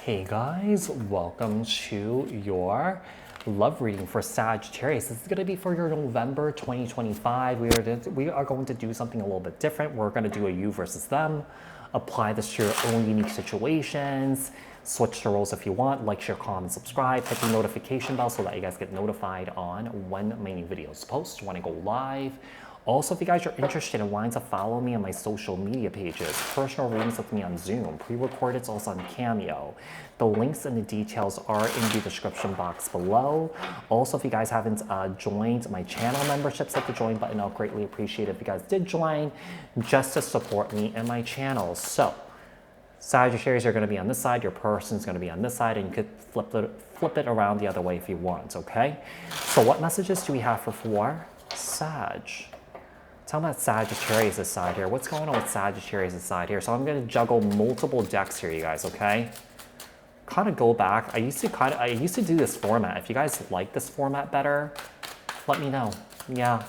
Hey guys, welcome to your love reading for Sagittarius. This is going to be for your November 2025. We are going to do something a little bit different. We're going to do a you versus them. Apply this to your own unique situations. Switch the roles if you want. Like, share, comment, subscribe. Hit the notification bell so that you guys get notified on when my new videos post, when I go live. Also, if you guys are interested in wanting to follow me on my social media pages, personal readings with me on Zoom, pre-recorded also on Cameo. The links and the details are in the description box below. Also, if you guys haven't joined my channel memberships, hit the join button. I'll greatly appreciate it if you guys did join, just to support me and my channel. So, Sagittarius are going to be on this side, your person's going to be on this side, and you could flip it around the other way if you want, okay? So what messages do we have for Sag? Tell me about Sagittarius' side here. What's going on with Sagittarius' side here? So I'm going to juggle multiple decks here, you guys, okay? Kind of go back. I used to do this format. If you guys like this format better, let me know. Yeah.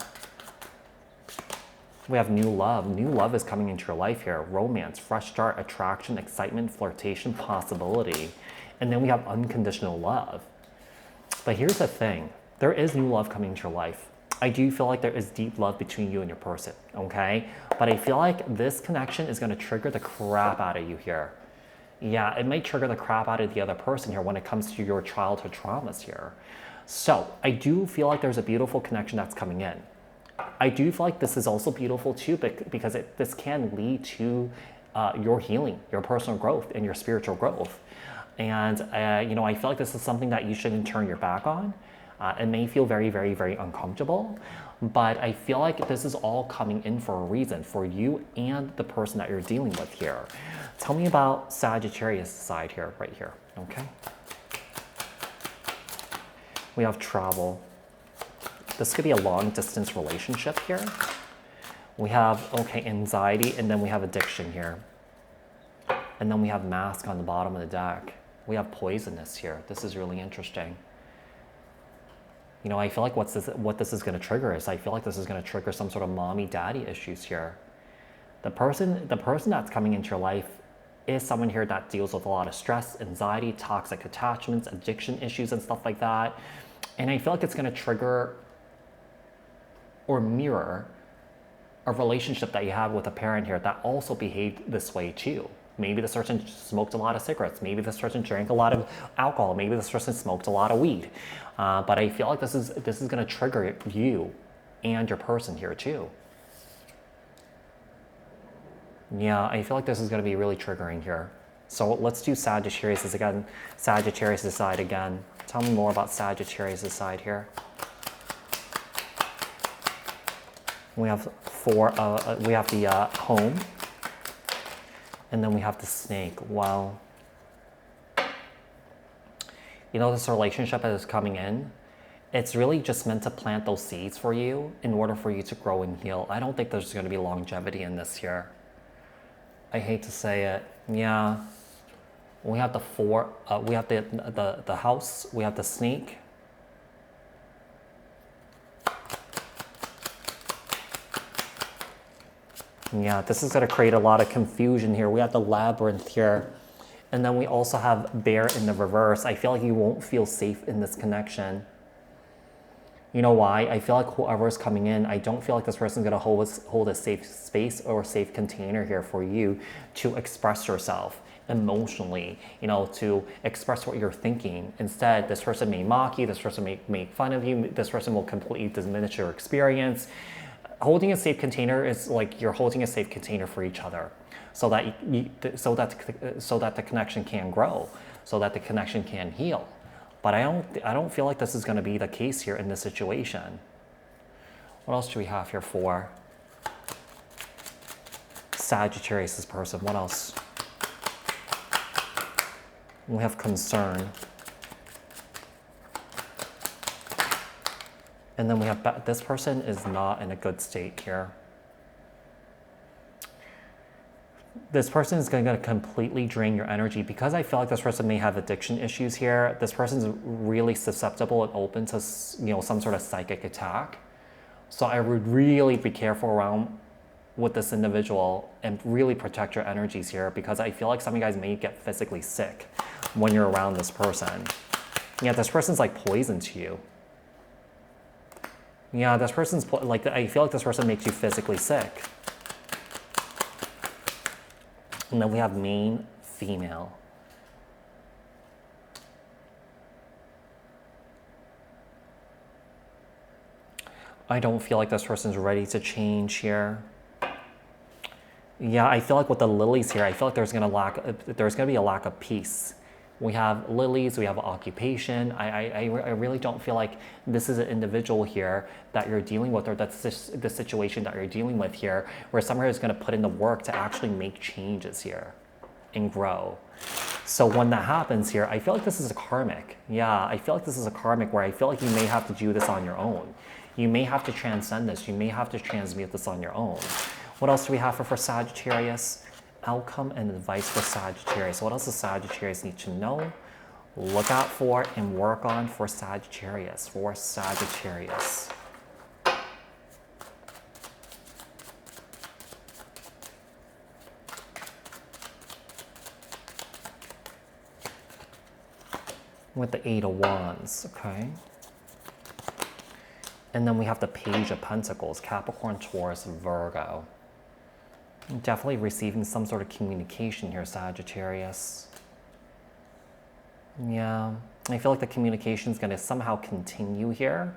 We have new love. New love is coming into your life here. Romance, fresh start, attraction, excitement, flirtation, possibility. And then we have unconditional love. But here's the thing. There is new love coming into your life. I do feel like there is deep love between you and your person, okay? But I feel like this connection is going to trigger the crap out of you here. Yeah, it might trigger the crap out of the other person here when it comes to your childhood traumas here. So I do feel like there's a beautiful connection that's coming in. I do feel like this is also beautiful too, because this can lead to your healing, your personal growth, and your spiritual growth. And, you know, I feel like this is something that you shouldn't turn your back on. It may feel very, very, very uncomfortable, but I feel like this is all coming in for a reason, for you and the person that you're dealing with here. Tell me about Sagittarius' side here, right here, okay? We have travel. This could be a long-distance relationship here. We have, okay, anxiety, and then we have addiction here. And then we have mask on the bottom of the deck. We have poisonous here. This is really interesting. You know, I feel like what this is going to trigger is, I feel like this is going to trigger some sort of mommy-daddy issues here. The person that's coming into your life is someone here that deals with a lot of stress, anxiety, toxic attachments, addiction issues, and stuff like that. And I feel like it's going to trigger or mirror a relationship that you have with a parent here that also behaved this way too. Maybe this person smoked a lot of cigarettes. Maybe this person drank a lot of alcohol. Maybe this person smoked a lot of weed. But I feel like this is going to trigger you and your person here too. Yeah, I feel like this is going to be really triggering here. So let's do Sagittarius again. Sagittarius' side again. Tell me more about Sagittarius' side here. We have we have the home. And then we have the snake. Wow. You know, this relationship that is coming in, it's really just meant to plant those seeds for you in order for you to grow and heal. I don't think there's going to be longevity in this here. I hate to say it. Yeah. We have the we have the house. We have the snake. Yeah, this is going to create a lot of confusion here. We have the labyrinth here. And then we also have bear in the reverse. I feel like you won't feel safe in this connection. You know why? I feel like whoever is coming in, I don't feel like this person is going to hold a safe space or a safe container here for you to express yourself emotionally, you know, to express what you're thinking. Instead, this person may mock you. This person may make fun of you. This person will completely diminish your experience. Holding a safe container is like you're holding a safe container for each other, so that so that the connection can grow, so that the connection can heal. But I don't feel like this is going to be the case here in this situation. What else do we have here for Sagittarius' person? What else? We have concern. And then we have, this person is not in a good state here. This person is going to completely drain your energy because I feel like this person may have addiction issues here. This person's really susceptible and open to, you know, some sort of psychic attack. So I would really be careful around with this individual and really protect your energies here, because I feel like some of you guys may get physically sick when you're around this person. Yeah, this person's like poison to you. Yeah, this person's like, I feel like this person makes you physically sick. And then we have main female. I don't feel like this person's ready to change here. Yeah, I feel like with the lilies here, I feel like there's gonna be a lack of peace. We have lilies, we have occupation. I really don't feel like this is an individual here that you're dealing with, or that's the situation that you're dealing with here, where someone is gonna put in the work to actually make changes here and grow. So when that happens here, I feel like this is a karmic. Yeah, I feel like this is a karmic where I feel like you may have to do this on your own. You may have to transcend this. You may have to transmute this on your own. What else do we have for Sagittarius? Outcome and advice for Sagittarius. What else does Sagittarius need to know, look out for, and work on for Sagittarius? With the 8 of Wands, okay? And then we have the Page of Pentacles, Capricorn, Taurus, Virgo. Definitely receiving some sort of communication here, Sagittarius. Yeah, I feel like the communication is going to somehow continue here,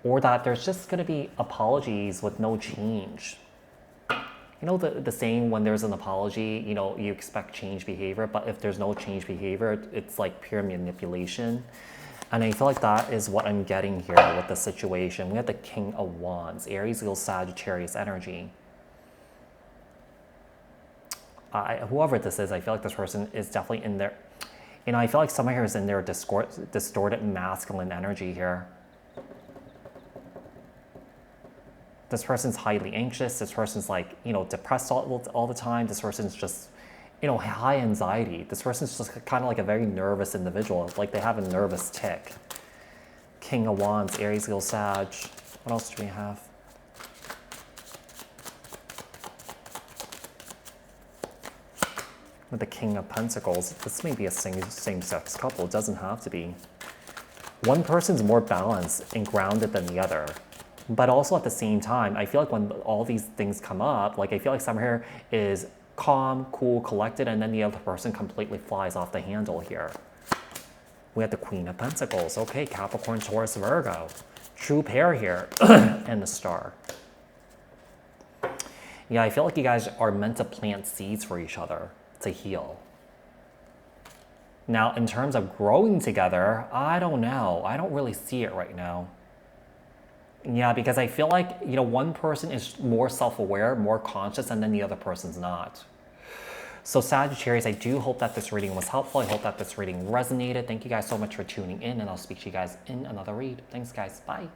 or that there's just going to be apologies with no change. You know the saying, when there's an apology, you know, you expect change behavior, but if there's no change behavior, it's like pure manipulation. And I feel like that is what I'm getting here with the situation. We have the King of Wands, Aries, Leo, Sagittarius energy. Whoever this is, I feel like this person is definitely in their, you know, I feel like someone here is in their distorted masculine energy here. This person's highly anxious. This person's like, you know, depressed all the time. This person's just, you know, high anxiety. This person's just kind of like a very nervous individual. Like they have a nervous tick. King of Wands, Aries, Leo, Sag. What else do we have? With the King of Pentacles, this may be a same-sex couple. It doesn't have to be. One person's more balanced and grounded than the other. But also at the same time, I feel like when all these things come up, like I feel like someone here is calm, cool, collected, and then the other person completely flies off the handle here. We have the Queen of Pentacles. Okay, Capricorn, Taurus, Virgo. True pair here. And the Star. Yeah, I feel like you guys are meant to plant seeds for each other to heal. Now, in terms of growing together, I don't know. I don't really see it right now. Yeah, because I feel like, you know, one person is more self-aware, more conscious, and then the other person's not. So Sagittarius, I do hope that this reading was helpful. I hope that this reading resonated. Thank you guys so much for tuning in, and I'll speak to you guys in another read. Thanks, guys. Bye.